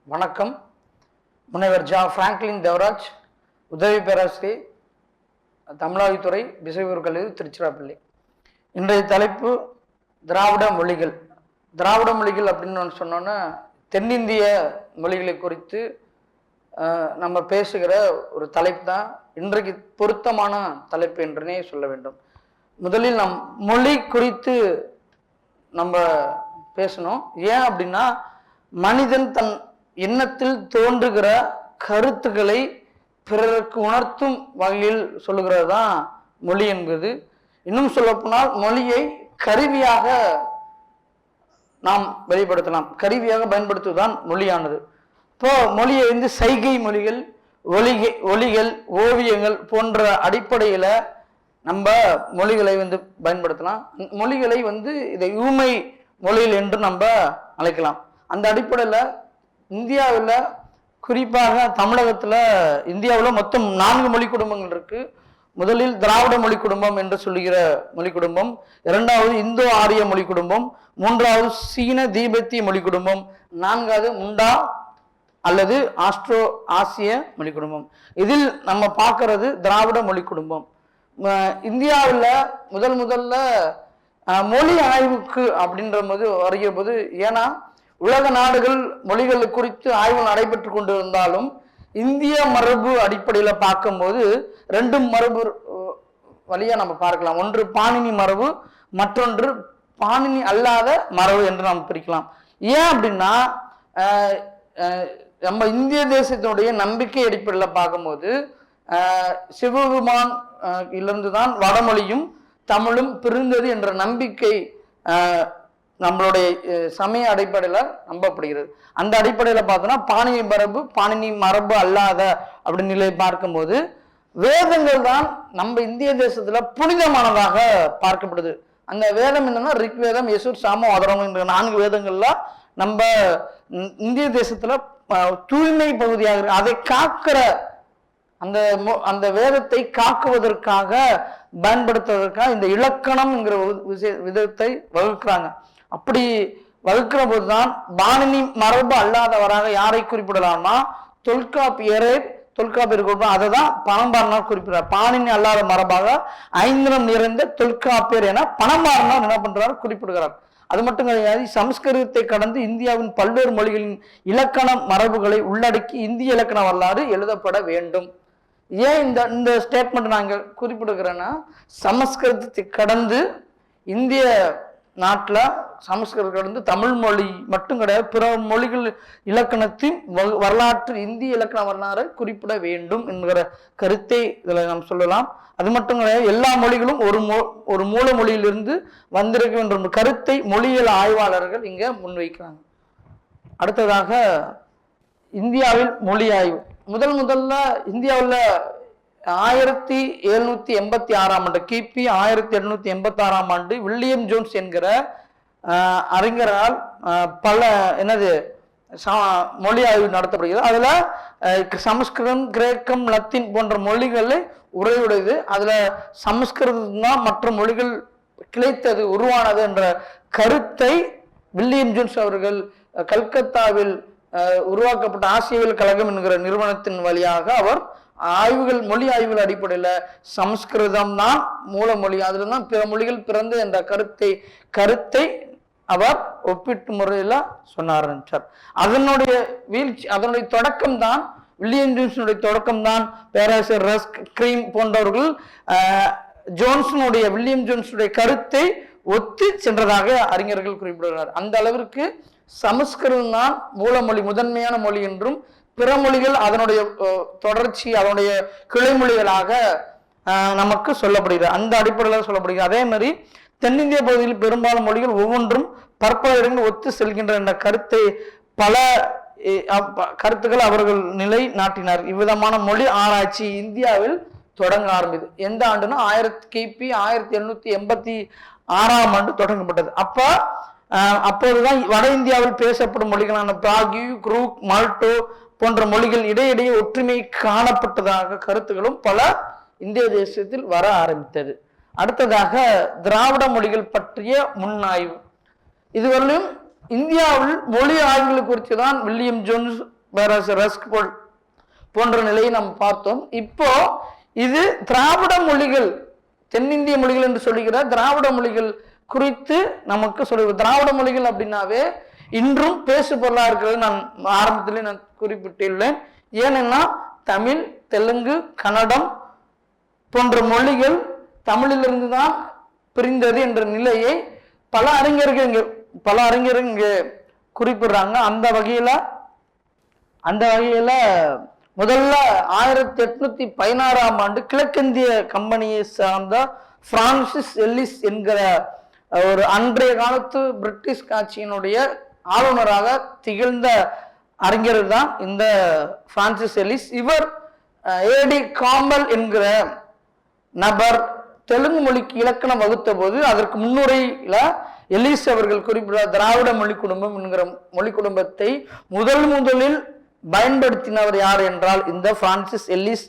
வணக்கம். முனைவர் ஜா பிராங்க்லின் தேவராஜ், உதவி பேராசிரியர், தமிழாய்வுத்துறை, பிசையூர் கல்லூரி, திருச்சிராப்பள்ளி. இன்றைய தலைப்பு திராவிட மொழிகள். திராவிட மொழிகள் அப்படின்னு சொன்னோன்னா தென்னிந்திய மொழிகளை குறித்து நம்ம பேசுகிற ஒரு தலைப்பு தான் இன்றைக்கு பொருத்தமான தலைப்பு என்றே சொல்ல வேண்டும். முதலில் நம் மொழி குறித்து நம்ம பேசணும். ஏன் அப்படின்னா, மனிதன் தன் எண்ணத்தில் தோன்றுகிற கருத்துக்களை பிறருக்கு உணர்த்தும் வகையில் சொல்லுகிறது தான் மொழி என்பது. இன்னும் சொல்லப்போனால் மொழியை கருவியாக நாம் வெளிப்படுத்தலாம், கருவியாக பயன்படுத்துவதுதான் மொழியானது. இப்போ மொழியை சைகை மொழிகள், ஒலிகள், ஓவியங்கள் போன்ற அடிப்படையில் நம்ம மொழிகளை பயன்படுத்தலாம். மொழிகளை இதை ஊமை மொழிகள் என்று நம்ம அழைக்கலாம். அந்த அடிப்படையில் இந்தியாவில், குறிப்பாக தமிழகத்தில், இந்தியாவில் மொத்தம் 4 மொழி குடும்பங்கள் இருக்கு. முதலில் திராவிட மொழி குடும்பம் என்று சொல்லுகிற மொழி குடும்பம், இரண்டாவது இந்தோ ஆரிய மொழி குடும்பம், மூன்றாவது சீன தீபெத்திய மொழி குடும்பம், நான்காவது முண்டா அல்லது ஆஸ்ட்ரோ ஆசிய மொழி குடும்பம். இதில் நம்ம பார்க்கறது திராவிட மொழி குடும்பம். இந்தியாவில் முதல்ல மொழி ஆய்வுக்கு அப்படின்ற போது வருகிற போது, ஏன்னா உலக நாடுகள் மொழிகள் குறித்து ஆய்வு நடைபெற்று கொண்டு இருந்தாலும் இந்திய மரபு அடிப்படையில் பார்க்கும்போது 2 மரபு வழியா நம்ம பார்க்கலாம். ஒன்று பாணினி மரபு, மற்றொன்று பாணினி அல்லாத மரபு என்று நாம் பிரிக்கலாம். ஏன் அப்படின்னா, நம்ம இந்திய தேசத்தினுடைய நம்பிக்கை அடிப்படையில் பார்க்கும்போது சிவபெருமான் இலிருந்துதான் வடமொழியும் தமிழும் பிரிந்தது என்ற நம்பிக்கை நம்மளுடைய சமய அடிப்படையில் நம்பப்படுகிறது. அந்த அடிப்படையில் பார்த்தோன்னா பாணினி மரபு, பாணினி மரபு அல்லாத அப்படின்னு நிலை பார்க்கும்போது வேதங்கள் தான் நம்ம இந்திய தேசத்துல புனிதமானதாக பார்க்கப்படுது. அந்த வேதம் என்னன்னா ரிக்வேதம், யசுர், சாமம், அதர்வம் என்ற 4 வேதங்கள்ல நம்ம இந்திய தேசத்துல தூய்மை பகுதியாக இருக்கு. அதை காக்கிற அந்த வேதத்தை காக்குவதற்காக பயன்படுத்துவதற்காக இந்த இலக்கணம்ங்கிற விதத்தை வகுக்கிறாங்க. அப்படி வகுக்கிற போதுதான் பாணினி மரபு அல்லாதவராக யாரை குறிப்பிடலாம்னா தொல்காப்பியர் குறிப்பிடும். அதை தான் பணம்பாரனார் குறிப்பிடுறார். பாணினி அல்லாத மரபாக 5 நிறைந்த தொல்காப்பியர் என பணம்பாரனார் என்ன பண்றார், குறிப்பிடுகிறார். அது மட்டும் கிடையாது, சமஸ்கிருதத்தை கடந்து இந்தியாவின் பல்வேறு மொழிகளின் இலக்கண மரபுகளை உள்ளடக்கி இந்திய இலக்கண வரலாறு எழுதப்பட வேண்டும். ஏன் இந்த ஸ்டேட்மெண்ட் நாங்கள் குறிப்பிடுகிறேன்னா, சமஸ்கிருதத்தை கடந்து இந்திய நாட்டில் சமஸ்கிருதம் கடந்து தமிழ் மொழி மட்டும் கிடையாது, பிற மொழிகள் இலக்கணத்தின் வரலாற்று இந்திய இலக்கண வரலாறை குறிப்பிட வேண்டும் என்கிற கருத்தை இதில் நாம் சொல்லலாம். அது மட்டும் கிடையாது, எல்லா மொழிகளும் ஒரு மூல மொழியிலிருந்து வந்திருக்கும் என்ற கருத்தை மொழியியல் ஆய்வாளர்கள் இங்கே முன்வைக்கிறாங்க. அடுத்ததாக இந்தியாவில் மொழி ஆய்வு. முதல்ல இந்தியாவில் 1786 ஆண்டு, கிபி 1786 ஆண்டு வில்லியம் ஜோன்ஸ் என்கிற அறிஞரால் பல மொழி ஆய்வு நடத்தப்படுகிறது. அதுல சமஸ்கிருதம், கிரேக்கம், லத்தீன் போன்ற மொழிகளை உரையுடையது. அதுல சமஸ்கிருதம் தான் மற்ற மொழிகள் கிளைத்தது, உருவானது என்ற கருத்தை வில்லியம் ஜோன்ஸ் அவர்கள் கல்கத்தாவில் உருவாக்கப்பட்ட ஆசியவியல் கழகம் என்கிற நிறுவனத்தின் வழியாக அவர் மொழி ஆய்வுகள் அடிப்படையில் சமஸ்கிருதம் தான் மூல மொழி, அதுல தான் பிற மொழிகள் பிறந்து என்ற கருத்தை அவர் ஒப்பிட்டு முறையில் சொன்ன ஆரம்பித்தார். அதனுடைய வீழ்ச்சி, அதனுடைய தொடக்கம் தான் வில்லியம் ஜோன்ஸனுடைய தொடக்கம் தான் பேராசிரியர் ரஸ்க் கிரீம் போன்றவர்கள் வில்லியம் ஜோன்ஸனுடைய கருத்தை ஒத்து சென்றதாக அறிஞர்கள் குறிப்பிடுகிறார். அந்த அளவிற்கு சமஸ்கிருதம் தான் மூலமொழி, முதன்மையான மொழி என்றும் பிற மொழிகள் அதனுடைய தொடர்ச்சி, அதனுடைய கிளைமொழிகளாக நமக்கு சொல்லப்படுகிறது. அந்த அடிப்படையில் சொல்லப்படுகிறது. அதே மாதிரி தென்னிந்திய பகுதியில் பெரும்பாலும் மொழிகள் ஒவ்வொன்றும் பற்பல இடங்கள் ஒத்து செல்கின்ற என்ற கருத்தை பல கருத்துக்கள் அவர்கள் நிலை நாட்டினார். இவ்விதமான மொழி ஆராய்ச்சி இந்தியாவில் தொடங்க ஆரம்பிது. எந்த ஆண்டுனா கிபி 1786 ஆண்டு தொடங்கப்பட்டது. அப்போதுதான் வட இந்தியாவில் பேசப்படும் மொழிகளான பிராகி, குரூக், மால்டோ போன்ற மொழிகள் இடையிடையே ஒற்றுமை காணப்பட்டதாக கருத்துகளும் பல இந்திய தேசத்தில் வர ஆரம்பித்தது. அடுத்ததாக திராவிட மொழிகள் பற்றிய முன்னாய்வு. இதுவரையிலும் இந்தியாவில் மொழி ஆய்வுகள் குறித்து தான் வில்லியம் ஜோன்ஸ் பேராசிரியர் ரஸ்க் போன்ற நிலையை நாம் பார்த்தோம். இப்போ இது திராவிட மொழிகள், தென்னிந்திய மொழிகள் என்று சொல்லுகிற திராவிட மொழிகள் குறித்து நமக்கு சொல்லுவது. திராவிட மொழிகள் அப்படின்னாவே இன்றும் பேசு பொருளா இருக்கிறது நான் ஆரம்பத்திலே நான் குறிப்பிட்டுள்ளேன். ஏனென்னா தமிழ், தெலுங்கு, கன்னடம் போன்ற மொழிகள் தமிழிலிருந்து தான் பிரிந்தது என்ற நிலையை பல அறிஞர்கள் இங்கே குறிப்பிடுறாங்க. அந்த வகையில முதல்ல 1816ஆம் ஆண்டு கிழக்கிந்திய கம்பெனியை சார்ந்த பிரான்சிஸ் எல்லிஸ் என்கிற ஒரு அன்றைய காலத்து பிரிட்டிஷ் ஆட்சியினுடைய ஆளுநராக திகழ்ந்த அறிஞர் தான் இந்த பிரான்சிஸ் எல்லிஸ். இவர் ஏடி காம்பல் என்கிற நபர் தெலுங்கு மொழிக்கு இலக்கணம் வகுத்த போது அதற்கு முன்னுரையில எல்லிஸ் அவர்கள் குறிப்பிட்ட திராவிட மொழி குடும்பம் என்கிற மொழி குடும்பத்தை முதலில் பயன்படுத்தினவர் யார் என்றால் இந்த பிரான்சிஸ் எல்லிஸ்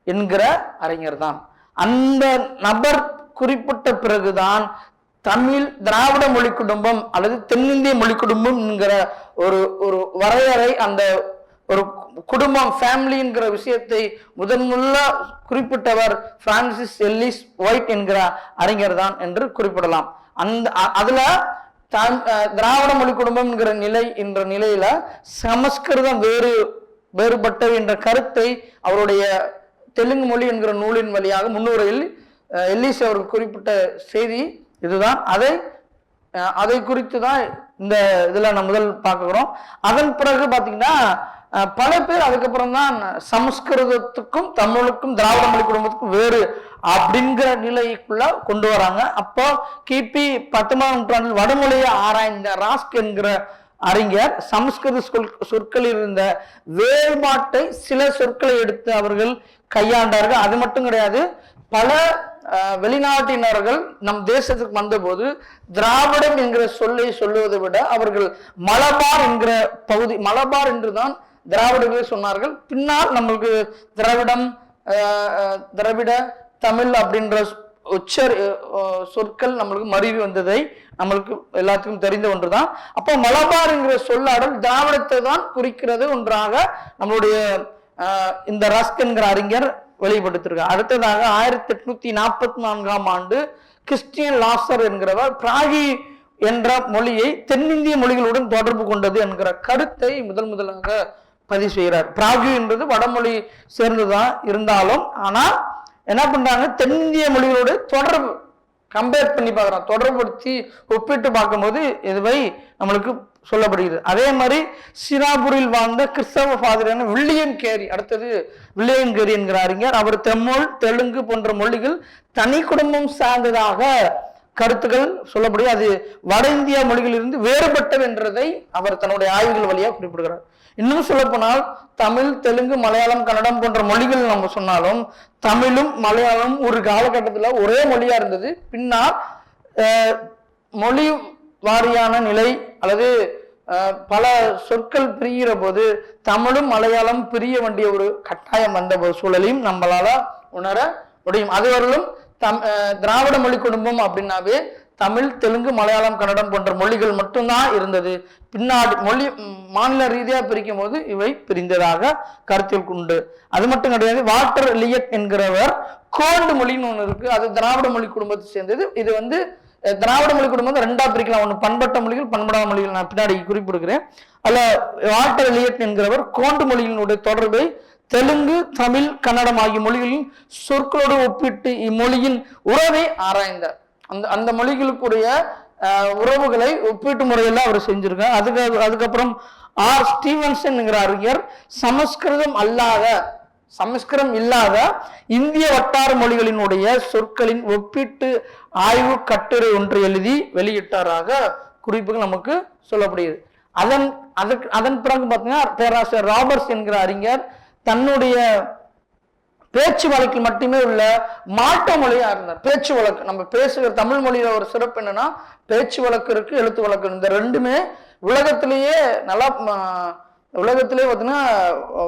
என்கிற அறிஞர் தான். அந்த நபர் குறிப்பிட்ட பிறகுதான் தமிழ் திராவிட மொழி குடும்பம் அல்லது தென்னிந்திய மொழி குடும்பம் என்கிற ஒரு வரையறை, அந்த ஒரு குடும்பம் ஃபேமிலி என்கிற விஷயத்தை முதன்முள்ள குறிப்பிட்டவர் பிரான்சிஸ் எல்லிஸ் ஒயிட் என்கிற அறிஞர் தான் என்று குறிப்பிடலாம். அதுல திராவிட மொழி குடும்பம் என்ற நிலையில சமஸ்கிருதம் வேறுபட்டது என்ற கருத்தை அவருடைய தெலுங்கு மொழி என்கிற நூலின் வழியாக முன்னுரையில் எல்லிஸ் அவர்கள் குறிப்பிட்ட செய்தி இதுதான். அதை குறித்து தான் இந்த இதுல நம்ம முதல் பார்க்கிறோம். அதன் பிறகு பாத்தீங்கன்னா பல பேர் அதுக்கப்புறம் தான் சமஸ்கிருதத்துக்கும் தமிழுக்கும் திராவிட மொழி குடும்பத்துக்கும் வேறு அப்படிங்கிற நிலைக்குள்ள கொண்டு வராங்க. அப்போ கிபி 19ஆம் நூற்றாண்டில் வடமொழியை ஆராய்ந்த ராஸ்க் என்கிற அறிஞர் சமஸ்கிருத சொற்களில் இருந்த வேறுபாட்டை சில சொற்களை எடுத்து அவர்கள் கையாண்டார்கள். அது மட்டும் கிடையாது, பல வெளிநாட்டினர்கள் நம் தேசத்துக்கு வந்தபோது திராவிடம் என்கிற சொல்லை சொல்லுவதை விட அவர்கள் மலபார் என்கிற பகுதி, மலபார் என்றுதான் திராவிடர்களே சொன்னார்கள். பின்னால் நம்மளுக்கு திராவிட தமிழ் அப்படின்ற சொற்கள் நம்மளுக்கு மருவி வந்ததை நம்மளுக்கு எல்லாத்துக்கும் தெரிந்த ஒன்றுதான். அப்போ மலபார் என்கிற சொல்லாடல் திராவிடத்தை தான் குறிக்கிறது ஒன்றாக நம்மளுடைய இந்த ரஸ்க் என்கிற அறிஞர் வெளிப்படுத்திருக்கார். அடுத்ததாக 1844ஆம் ஆண்டு கிறிஸ்டியன் லாசர் என்கிறவர் பிராகி என்ற மொழியை தென்னிந்திய மொழிகளுடன் தொடர்பு கொண்டது என்கிற கருத்தை முதலாக பதிவு செய்கிறார். பிராகி என்றது வடமொழி சேர்ந்துதான் இருந்தாலும் ஆனா என்ன பண்றாங்க, தென்னிந்திய மொழிகளோடு தொடர்பு கம்பேர் பண்ணி பார்க்குறோம், தொடர்புபடுத்தி ஒப்பிட்டு பார்க்கும்போது இதுவை நம்மளுக்கு சொல்லப்படுகிறது. அதே மாதிரி சிராபூரில் வாழ்ந்த கிறிஸ்தவ பாதிரியான வில்லியம் கேரி, அடுத்தது வில்லியம் கேரி என்கிற அறிஞர், அவர் தமிழ், தெலுங்கு போன்ற மொழிகள் தனி குடும்பம் சார்ந்ததாக கருத்துக்கள் சொல்லப்படுகிறது. அது வட இந்திய மொழிகளிலிருந்து வேறுபட்டது என்றதை அவர் தன்னுடைய ஆய்வுகள் வழியாக குறிப்பிடுகிறார். இன்னும் சொல்ல போனால் தமிழ், தெலுங்கு, மலையாளம், கன்னடம் போன்ற மொழிகள் நம்ம சொன்னாலும் தமிழும் மலையாளம் ஒரு காலகட்டத்தில் ஒரே மொழியா இருந்தது. பின்னால் மொழி வாரியான நிலை அல்லது பல சொற்கள் பிரிகிற போது தமிழும் மலையாளம் பிரிய வேண்டிய ஒரு கட்டாயம் வந்த சூழலையும் நம்மளால உணர முடியும். அதுவரையிலும் திராவிட மொழி குடும்பம் அப்படின்னாவே தமிழ், தெலுங்கு, மலையாளம், கன்னடம் போன்ற மொழிகள் மட்டும்தான் இருந்தது. பின்னாடி மொழி மாநில ரீதியா பிரிக்கும் போது இவை பிரிந்ததாக கருத்தில் கொண்டு, அது மட்டும் கிடையாது, வாட்டர் லியட் என்கிறவர் கோண்டு மொழின்னு ஒண்ணு இருக்கு, அது திராவிட மொழி குடும்பத்தை சேர்ந்தது. இது திராவிட மொழி குடும்பத்தை ரெண்டா பிரிக்கலாம், ஒண்ணு பண்பட்ட மொழிகள், பண்படாத மொழிகள். நான் பின்னாடி குறிப்பிடுகிறேன். அல்ல வாட்டர் லியட் என்கிறவர் கோண்டு மொழியினுடைய தொடர்பை தெலுங்கு, தமிழ், கன்னடம் ஆகிய மொழிகளின் சொற்களோடு ஒப்பிட்டு இம்மொழியின் உறவை ஆராய்ந்தார். அந்த மொழிகளுக்குரிய உறவுகளை ஒப்பீட்டு முறையில் அவர் செஞ்சிருக்கார். அதுக்கப்புறம் ஆர் ஸ்டீவன்சன் என்கிற அறிஞர் சமஸ்கிருதம் இல்லாத இந்திய வட்டார மொழிகளினுடைய சொற்களின் ஒப்பீட்டு ஆய்வு கட்டுரை ஒன்று எழுதி வெளியிட்டாராக குறிப்புகள் நமக்கு சொல்லப்படுகிறது. அதன் பிறகு பார்த்தீங்கன்னா பேராசிரியர் ராபர்ட்ஸ் என்கிற அறிஞர் தன்னுடைய பேச்சு வழக்கில் மட்டுமே உள்ள மாட்ட மொழியா இருந்தார். பேச்சு வழக்கு, நம்ம பேசுகிற தமிழ் மொழியில ஒரு சிறப்பு என்னன்னா பேச்சு வழக்கு இருக்கு, எழுத்து வழக்கு. இந்த ரெண்டுமே உலகத்திலேயே பார்த்தீங்கன்னா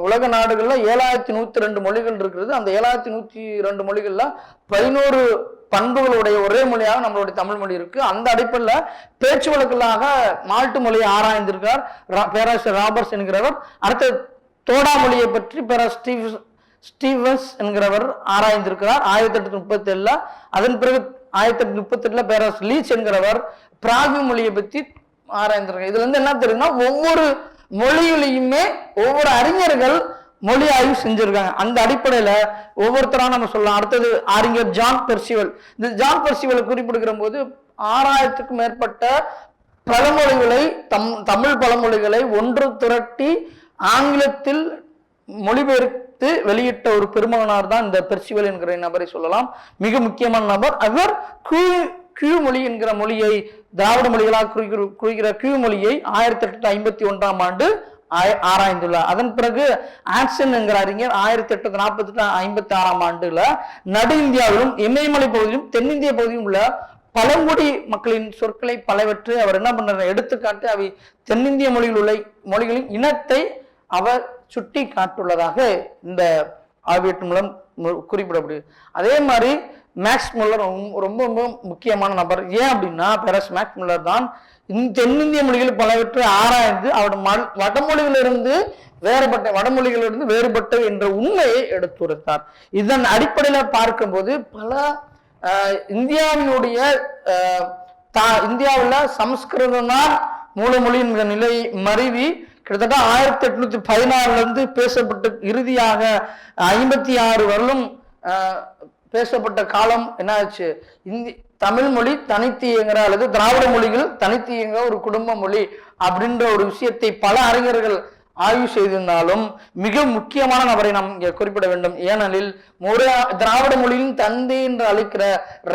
உலக நாடுகள்ல 7102 மொழிகள் இருக்கிறது. அந்த 7102 மொழிகள்ல 11 பண்புகளுடைய ஒரே மொழியாக நம்மளுடைய தமிழ் மொழி இருக்கு. அந்த அடிப்படையில் பேச்சு வழக்குகளாக மாட்டு மொழியை ஆராய்ந்திருக்கார் பேராசிரியர் ராபர்ட்ஸ் என்கிறவர். அடுத்த தோடா மொழியை பற்றி ஸ்டீவன்ஸ் என்கிறவர் ஆராய்ந்திருக்கிறார் 1837. அதன் பிறகு 1838 பேராசிரியர் லீச் என்கிறவர் பிராகு மொழியை பற்றி ஆராய்ந்திருக்கார். இதுல இருந்து என்ன தெரியுதுன்னா, ஒவ்வொரு மொழியிலையுமே ஒவ்வொரு அறிஞர்கள் மொழி ஆய்வு செஞ்சிருக்காங்க. அந்த அடிப்படையில ஒவ்வொருத்தரா நம்ம சொல்லலாம். அடுத்தது அறிஞர் ஜான் பெர்சிவல். இந்த ஜான் பெர்சிவலை குறிப்பிடுகிற போது 6000க்கும் மேற்பட்ட பழமொழிகளை தமிழ் பழமொழிகளை ஒன்று திரட்டி ஆங்கிலத்தில் மொழிபெயர்த்து வெளியிட்ட ஒரு பெருமகனார் தான் இந்த பெர்சிவல் என்கிற நபரை சொல்லலாம். மிக முக்கியமான நபர். அவர் கியூ மொழி என்கிற மொழியை திராவிட மொழிகளாக குறிக்கிற கியூ மொழியை 1851ஆம் ஆண்டு ஆராய்ந்துள்ளார். அதன் பிறகு ஆக்சன் என்கிற அறிஞர் 1848-56ஆம் ஆண்டுல நடு இந்தியாவிலும் இமயமலை பகுதியிலும் தென்னிந்திய பகுதியும் உள்ள பழங்குடி மக்களின் சொற்களை பலவற்றை அவர் என்ன பண்றார், எடுத்துக்காட்டு அவை தென்னிந்திய மொழிகளின் இனத்தை அவர் சுட்டி காட்டுள்ளதாக இந்த ஆய்வேட்டு மூலம் குறிப்பிடப்படுது. அதே மாதிரி மேக்ஸ் முல்லர் ரொம்ப ரொம்ப முக்கியமான நபர். ஏன் அப்படின்னா, பெரஸ் மேக்ஸ் முல்லர் தான் தென்னிந்திய மொழிகள் பலவற்றை ஆராய்ந்து அவருடைய வடமொழிகளிலிருந்து வேறுபட்ட என்ற உண்மையை எடுத்துரைத்தார். இதன் அடிப்படையில் பார்க்கும்போது பல இந்தியாவில் சமஸ்கிருதம் தான் மூலமொழி என்ற நிலை மருவி கிட்டத்தட்ட 1816 பேசப்பட்டு இறுதியாக 56 வருடம் பேசப்பட்ட காலம் என்ன ஆச்சு, தமிழ் மொழி தனித்து இயங்குற அல்லது திராவிட மொழிகள் தனித்து இயங்குற ஒரு குடும்ப மொழி அப்படின்ற ஒரு விஷயத்தை பல அறிஞர்கள் ஆய்வு செய்திருந்தாலும் மிக முக்கியமான நபரை நாம் இங்கே குறிப்பிட வேண்டும். ஏனெனில் திராவிட மொழியின் தந்தை என்று அழைக்கிற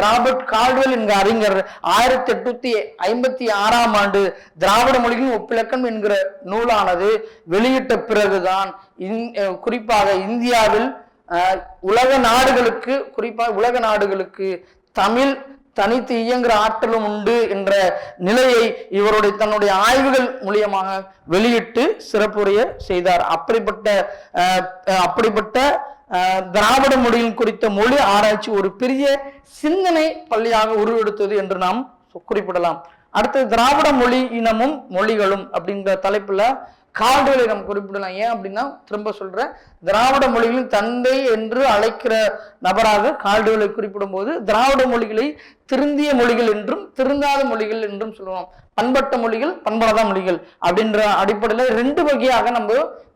ராபர்ட் கால்டுவெல் என்கிற அறிஞர் 1856ஆம் ஆண்டு திராவிட மொழிகளின் ஒப்பிலக்கம் என்கிற நூலானது வெளியிட்ட பிறகுதான் குறிப்பாக இந்தியாவில் உலக நாடுகளுக்கு தமிழ் தனித்து இயங்குற ஆற்றலும் உண்டு என்ற நிலையை தன்னுடைய ஆய்வுகள் மூலியமாக வெளியிட்டு சிறப்புரைய செய்தார். அப்படிப்பட்ட திராவிட மொழியின் குறித்த மொழி ஆராய்ச்சி ஒரு பெரிய சிந்தனை பள்ளியாக உருவெடுத்தது என்று நாம் குறிப்பிடலாம். அடுத்து திராவிட மொழி இனமும் மொழிகளும் அப்படிங்கிற தலைப்புல கால்டுவெலை நம்ம குறிப்பிடலாம். ஏன் அப்படின்னா, திரும்ப சொல்றேன், திராவிட மொழிகளின் தந்தை என்று அழைக்கிற நபராக கால்டுவெலை குறிப்பிடும் போது திராவிட மொழிகளை திருந்திய மொழிகள் என்றும் திருந்தாத மொழிகள் என்றும் சொல்லுவோம். பண்பட்ட மொழிகள், பண்படாத மொழிகள் அப்படின்ற அடிப்படையில் 2 வகையாக நம்ம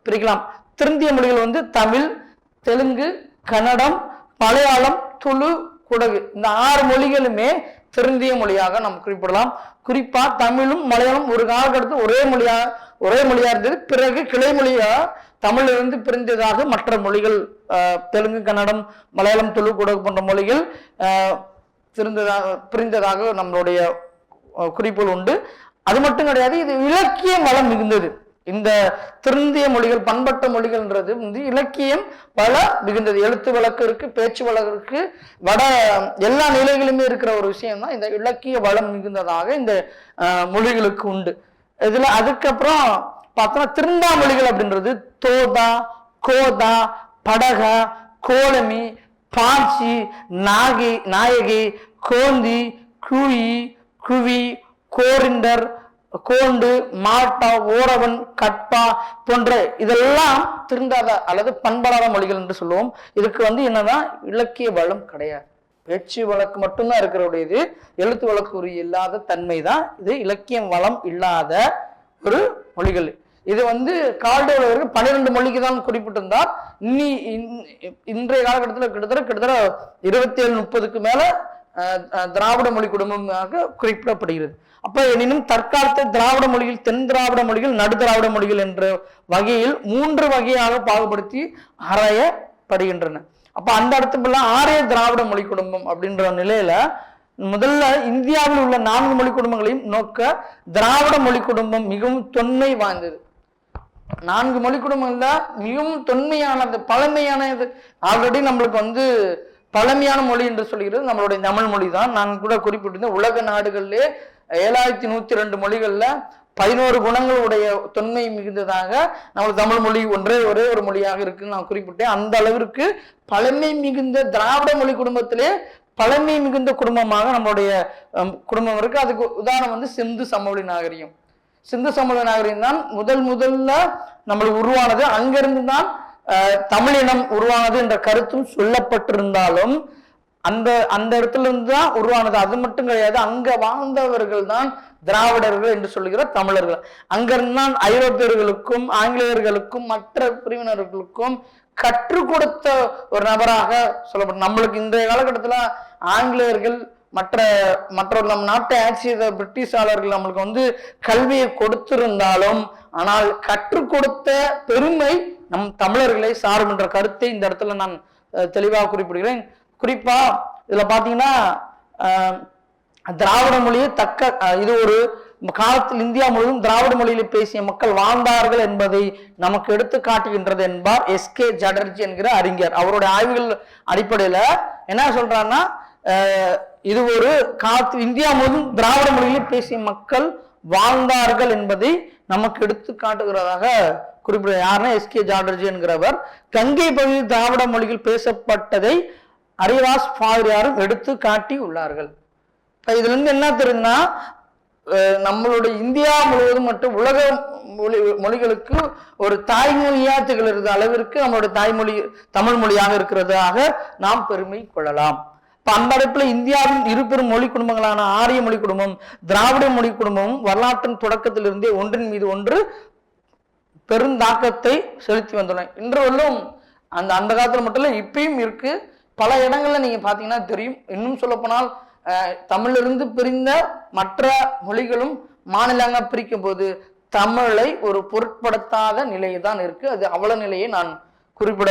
பிரிக்கலாம். திருந்திய மொழிகள் தமிழ், தெலுங்கு, கன்னடம், மலையாளம், துளு, குடகு இந்த 6 மொழிகளுமே திருந்திய மொழியாக நம்ம குறிப்பிடலாம். குறிப்பா தமிழும் மலையாளம் ஒரு காலகட்டத்தில் ஒரே மொழியா இருந்தது. பிறகு கிளை மொழியா தமிழிலிருந்து பிரிந்ததாக மற்ற மொழிகள் தெலுங்கு, கன்னடம், மலையாளம், துளு, குடகு போன்ற மொழிகள் பிரிந்ததாக நம்மளுடைய குறிப்புகள் உண்டு. அது மட்டும் கிடையாது, இது இலக்கிய வளம் மிகுந்தது. இந்த திருந்திய மொழிகள், பண்பட்ட மொழிகள்ன்றது இலக்கியம் பல மிகுந்தது. எழுத்து வழக்கு இருக்கு, பேச்சு வழக்கு இருக்கு, எல்லா நிலைகளுமே இருக்கிற ஒரு விஷயம் தான் இந்த இலக்கிய வளம் மிகுந்ததாக இந்த மொழிகளுக்கு உண்டு. இதுல அதுக்கப்புறம் பார்த்தோம்னா திருந்தா மொழிகள் அப்படின்றது தோதா, கோதா, படகா, கோலமி, பாச்சி, நாயகி, கோந்தி, குழி, குவி, கோரிண்டர், கோண்டு, மாட்டா, ஓரவன், கட்பா போன்ற இதெல்லாம் திருந்தாத அல்லது பண்படாத மொழிகள் என்று சொல்லுவோம். இதுக்கு என்னன்னா இலக்கிய வளம் கிடையாது, பேச்சு வழக்கு மட்டும்தான் இருக்கிறது. எழுத்து வழக்கு இல்லாத தன்மை தான் இது. இலக்கியம் வளம் இல்லாத ஒரு மொழிகள். இது கால்டுவெல் 12 மொழிக்கு தான் குறிப்பிட்டிருந்தார். இன்றைய காலகட்டத்தில் கிட்டத்தட்ட 27-30க்கு மேல திராவிட மொழி குடும்பமாக குறிப்பிடப்படுகிறது. அப்ப எனினும் தற்காலத்தை திராவிட மொழிகள், தென் திராவிட மொழிகள், நடு திராவிட மொழிகள் என்ற வகையில் 3 வகையாக பாகுபடுத்தி ஆராயப்படுகின்றன. அப்ப அந்த இடத்துல ஆரிய திராவிட மொழி குடும்பம் அப்படின்ற நிலையில முதல்ல இந்தியாவில் உள்ள 4 மொழி குடும்பங்களையும் நோக்க திராவிட மொழி குடும்பம் மிகவும் தொன்மை வாய்ந்தது. 4 மொழி குடும்பங்கள்ல மிகவும் தொன்மையானது, பழமையானது. ஆல்ரெடி நம்மளுக்கு பழமையான மொழி என்று சொல்கிறது நம்மளுடைய தமிழ் மொழி தான். நான் கூட குறிப்பிட்டிருந்தேன், உலக நாடுகளிலே 7102 மொழிகள்ல 11 குணங்களுடைய தொன்மை மிகுந்ததாக நம்ம தமிழ் மொழி ஒரே ஒரு மொழியாக இருக்குன்னு நான் குறிப்பிட்டேன். அந்த அளவிற்கு பழமை மிகுந்த திராவிட மொழி குடும்பத்திலே பழமை மிகுந்த குடும்பமாக நம்மளுடைய குடும்பம் இருக்கு. அதுக்கு உதாரணம் சிந்து சமவெளி நாகரிகம். சிந்து சமவெளி நாகரிகம் தான் முதல்ல நம்மளுக்கு உருவானது. அங்கிருந்து தான் தமிழினம் உருவானது என்ற கருத்தும் சொல்லப்பட்டிருந்தாலும் அந்த இடத்துல இருந்து தான் உருவானது. அது மட்டும் கிடையாது, அங்க வாழ்ந்தவர்கள் தான் திராவிடர்கள் என்று சொல்லுகிற தமிழர்கள். அங்கிருந்தான் ஐரோப்பியர்களுக்கும் ஆங்கிலேயர்களுக்கும் மற்ற பிரிவினர்களுக்கும் கற்றுக் கொடுத்த ஒரு நபராக சொல்லப்படும். நம்மளுக்கு இன்றைய காலகட்டத்தில் ஆங்கிலேயர்கள் மற்றொரு நம் நாட்டை ஆட்சி செய்த பிரிட்டிஷாளர்கள் நம்மளுக்கு கல்வியை கொடுத்திருந்தாலும் ஆனால் கற்றுக் கொடுத்த பெருமை நம் தமிழர்களை சாரும் என்ற கருத்தை இந்த இடத்துல நான் தெளிவாக குறிப்பிடுகிறேன். குறிப்பா இதுல பாத்தீங்கன்னா திராவிட மொழியை இது ஒரு காலத்தில் இந்தியா முழுவதும் திராவிட மொழியில பேசிய மக்கள் வாழ்ந்தார்கள் என்பதை நமக்கு எடுத்து காட்டுகின்றது என்பார் எஸ்கே சட்டர்ஜி என்கிற அறிஞர். அவருடைய ஆய்வுகள் அடிப்படையில என்ன சொல்றாருன்னா, இது ஒரு காலத்தில் இந்தியா முழுவதும் திராவிட மொழியில பேசிய மக்கள் வாழ்ந்தார்கள் என்பதை நமக்கு எடுத்து காட்டுகிறதாக குறிப்பிட. யாருன்னா எஸ்கே சாட்டர்ஜி என்கிறவர் கங்கை பகுதியில் திராவிட மொழிகள் பேசப்பட்டதை அரிவாஸ் பாதிரியாரும் எடுத்து காட்டி உள்ளார்கள். இதுல இருந்து என்ன தெரியுதுன்னா, நம்மளுடைய இந்தியா முழுவதும் மற்றும் உலக மொழிகளுக்கு ஒரு தாய்மொழியா திகழ்கிறது அளவிற்கு நம்மளுடைய தாய்மொழி தமிழ் மொழியாக இருக்கிறதாக நாம் பெருமை கொள்ளலாம். அந்த இடத்துல இந்தியாவின் இருபெரும் மொழி குடும்பங்களான ஆரிய மொழி குடும்பம் திராவிட மொழி குடும்பமும் வரலாற்றின் தொடக்கத்திலிருந்தே ஒன்றின் மீது ஒன்று பெருந்தாக்கத்தை செலுத்தி வந்துள்ளன. இன்றும் அந்த காலத்துல மட்டும் இல்ல, இப்பயும் இருக்கு. பல இடங்கள்ல நீங்க பாத்தீங்கன்னா தெரியும். இன்னும் சொல்ல போனால் தமிழிலிருந்து பிரிந்த மற்ற மொழிகளும் மாநிலங்க பிரிக்கும் போது தமிழை ஒரு பொருட்படுத்தாத நிலையை தான் இருக்கு. அது அவல நிலையை நான் குறிப்பிட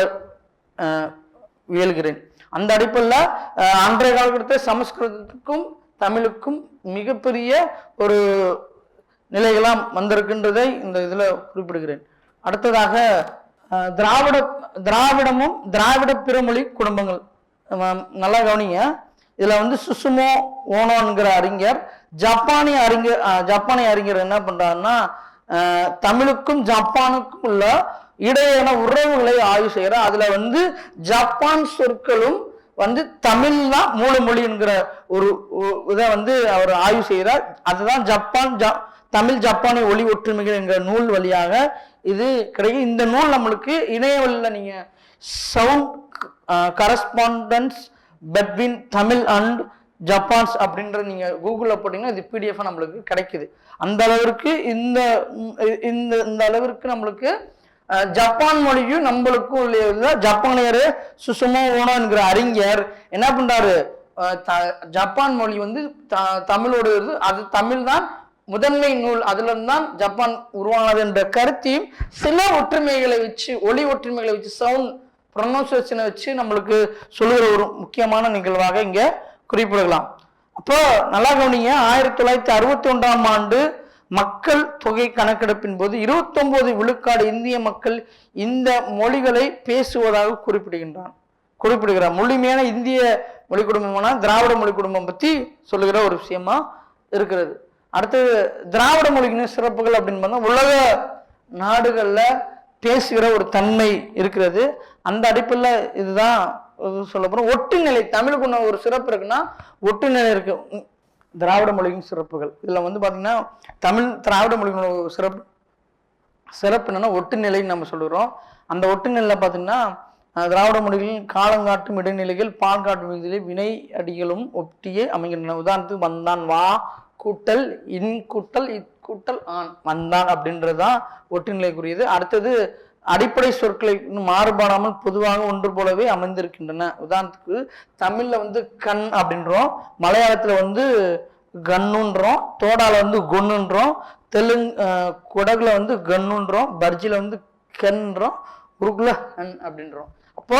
இயல்கிறேன். அந்த அடிப்படையில் அன்றைய காலகட்டத்தில் சமஸ்கிருதத்துக்கும் தமிழுக்கும் மிகப்பெரிய ஒரு நிலைகளாம் வந்திருக்கின்றதை இந்த இதுல குறிப்பிடுகிறேன். அடுத்ததாக திராவிடமும் திராவிட பிறமொழி குடும்பங்கள் நல்லா கவனிங்க. இதுல சுசுமோ ஓனோங்கிற அறிஞர் ஜப்பானிய அறிஞர் என்ன பண்றாருன்னா, தமிழுக்கும் ஜப்பானுக்கும் உள்ள இடையான உறவுகளை ஆய்வு செய்யறார். அதுல ஜப்பான் சொற்களும் தமிழ் தான் மூல மொழி என்கிற ஒரு இதை அவர் ஆய்வு செய்கிறார். அதுதான் தமிழ் ஜப்பானிய ஒலி ஒற்றுமைகள் என்கிற நூல் வழியாக இது கிடைக்கும். இந்த நூல் நம்மளுக்கு இணையவழியில நீங்க sound correspondence between Tamil and Japan's அப்படின்ற நீங்க கூகுள்ல போட்டீங்கன்னா இது PDF நம்மளுக்கு கிடைக்குது. அந்த அளவிற்கு இந்த அளவிற்கு நம்மளுக்கு ஜப்பான் மொழியும் நம்மளுக்கும் உள்ள ஜப்பானியர் சுசுமோ ஓனோ என்கிற அறிஞர் என்ன பண்றாரு, ஜப்பான் மொழி தமிழோடு அது தமிழ் தான் முதன்மை நூல், அதுல தான் ஜப்பான் உருவானது என்ற கருத்தையும் சில ஒற்றுமைகளை வச்சு ஒளி ஒற்றுமைகளை வச்சு சவுண்ட் ப்ரொனன்சியேஷனை வச்சு நம்மளுக்கு சொல்லுகிற ஒரு முக்கியமான நிகழ்வாக இங்க குறிப்பிடலாம். அப்போ நல்லா கவனிங்க, 1961ஆம் ஆண்டு மக்கள் தொகை கணக்கெடுப்பின் போது 29 விழுக்காடு இந்திய மக்கள் இந்த மொழிகளை பேசுவதாக குறிப்பிடுகிறார். முழுமையான இந்திய மொழி குடும்பமான திராவிட மொழி குடும்பம் பத்தி சொல்லுகிற ஒரு விஷயமா இருக்கிறது. அடுத்தது திராவிட மொழியின் சிறப்புகள் அப்படின்னு பார்த்தா உலக நாடுகள்ல பேசுகிற ஒரு தன்மை இருக்கிறது. அந்த அடிப்படையில் இதுதான் சொல்ல போறோம். ஒட்டுநிலை தமிழுக்கு ஒரு சிறப்பு இருக்குன்னா ஒட்டுநிலை இருக்கு. திராவிட மொழியின் சிறப்புகள் இதுல பாத்தீங்கன்னா திராவிட மொழிகளோட சிறப்பு என்னன்னா ஒட்டுநிலைன்னு நம்ம சொல்லுறோம். அந்த ஒட்டுநிலையில பாத்தீங்கன்னா திராவிட மொழிகளின் காலங்காட்டும் இடைநிலைகள் பால்காட்டும் விதிகளை வினை அடிகளும் ஒட்டியே அமைகின்றன. உதாரணத்துக்கு வந்தான் வா கூட்டல் இன் கூட்டல் இக்கூட்டல் ஆண் வந்தான் அப்படின்றதுதான் ஒட்டுநிலைக்குரியது. அடுத்தது அடிப்படை சொற்களை மாறுபாடாமல் பொதுவாக ஒன்று போலவே அமைந்திருக்கின்றன. உதாரணத்துக்கு தமிழ்ல கண் அப்படின்றோம், மலையாளத்துல கண்ணுன்றோம், தோடால கொன்னுன்றோம், கொடகுல கண்ணுன்றோம், பர்ஜில கன்றோம், உருகுல ஹன் அப்படின்றோம். அப்போ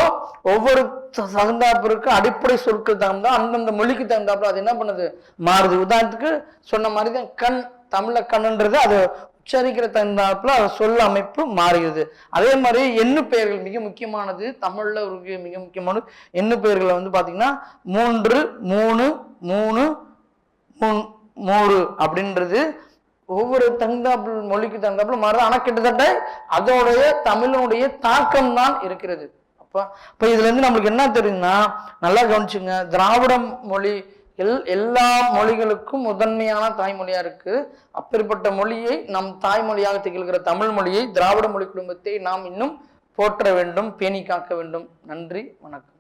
ஒவ்வொரு தகுந்தாப்பிற்கு அடிப்படை சொற்கள் தகுந்தா அந்தந்த மொழிக்கு தகுந்தாப்புல அது என்ன பண்ணுது மாறுது. உதாரணத்துக்கு சொன்ன மாதிரிதான் கண் தமிழ்ல கண்ணுன்றது அது உச்சரிக்கிற தகுந்தாப்புல அது சொல்ல அமைப்பு மாறுகிறது. அதே மாதிரி எண்ணு பெயர்கள் மிக முக்கியமானது. தமிழ்ல ஒரு மிக முக்கியமான எண்ணு பெயர்களை பாத்தீங்கன்னா 3 3 3 3 அப்படின்றது ஒவ்வொரு தகுந்தாப்புல மொழிக்கு தகுந்தாப்புல மாறுது. ஆனா கிட்டத்தட்ட அதோடைய தமிழுடைய தாக்கம் தான் இருக்கிறது. அப்ப இதுல நம்மளுக்கு என்ன தெரியுதுன்னா நல்லா கவனிச்சுங்க, திராவிட மொழி எல்லா மொழிகளுக்கும் முதன்மையான தாய்மொழியா இருக்கு. அப்பேற்பட்ட மொழியை நம் தாய்மொழியாக திகழ்கிற தமிழ் மொழியை, திராவிட மொழி குடும்பத்தை நாம் இன்னும் போற்ற வேண்டும், பேணி காக்க வேண்டும். நன்றி, வணக்கம்.